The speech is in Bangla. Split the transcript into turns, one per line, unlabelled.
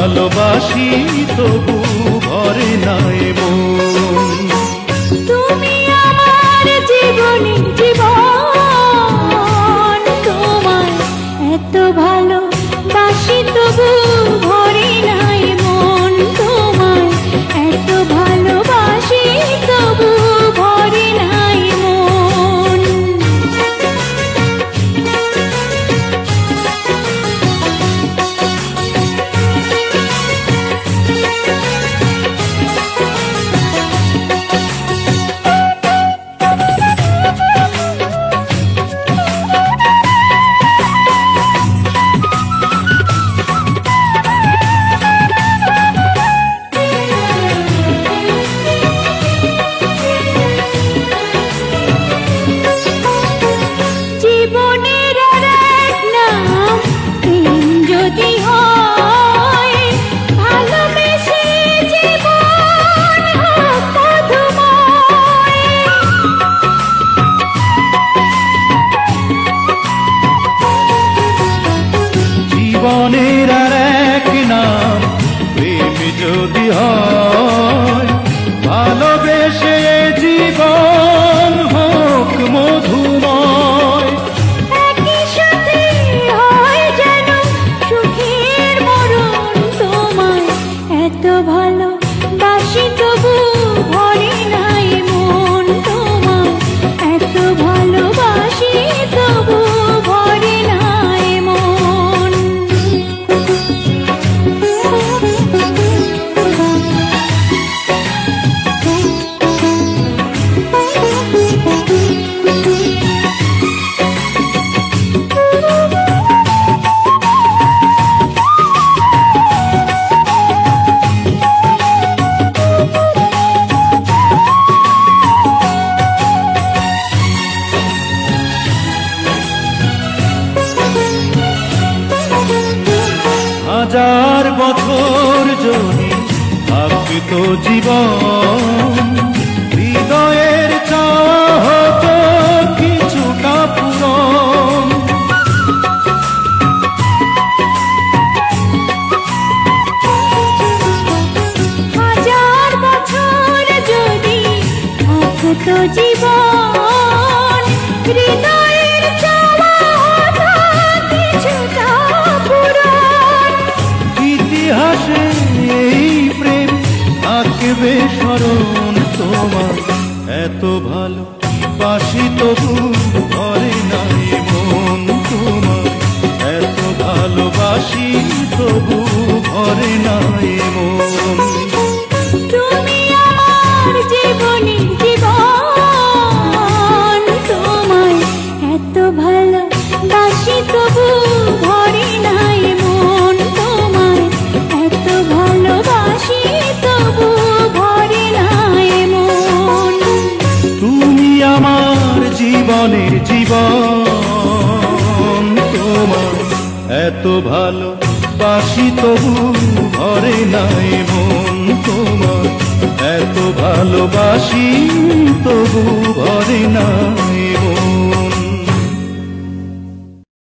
ভালোবাসি তবু ভরে না এ মন।
তুমি আমার জীবনী জীবন, তোমায় এত ভালোবাসি তবু ভরে না এ মন, তোমায় এত ভালোবাসি তবু ভরে না এ মন। জীবনের আর এক নাম প্রেম যদি হয়, ভালোবেসে জীবন হোক মধুময়।
জীবনের আর এক নাম প্রেম যদি হয়, ভালোবেসে জীবন হোক মধুময়।
একই সাথে হয় যেন সুখের মরণ, তোমায় এত ভালোবাসি তবু ভরে না এ মন, তোমায় এত ভালোবাসি তবু ভরে না এ মন।
হাজার বছর যদি থাকতো জীবন, হৃদয়ের চাওয়া হতো কিছুটা পূরণ।
হাজার বছর যদি থাকতো জীবন, হৃদয়ের চাওয়া হতো কিছুটা পূরণ।
ইতিহাসে এই প্রেম থাকবে স্মরণ, তোমার এত ভালোবাসি তবু ভরে না এ মন, তোমার এত ভালোবাসি তবু ভরে না এ মন।
তুমি আমার জীবনী জীবন, তোমায় এত ভালোবাসি তবু ভরে না এ মন, তোমায় এত ভালোবাসি তবু ভরে না এ মন।
তুমি আমার জীবনের জীবন, তোমার এত ভালোবাসি তবু ভরে না এ মন, তোমার এত ভালোবাসি তবু ভরে না।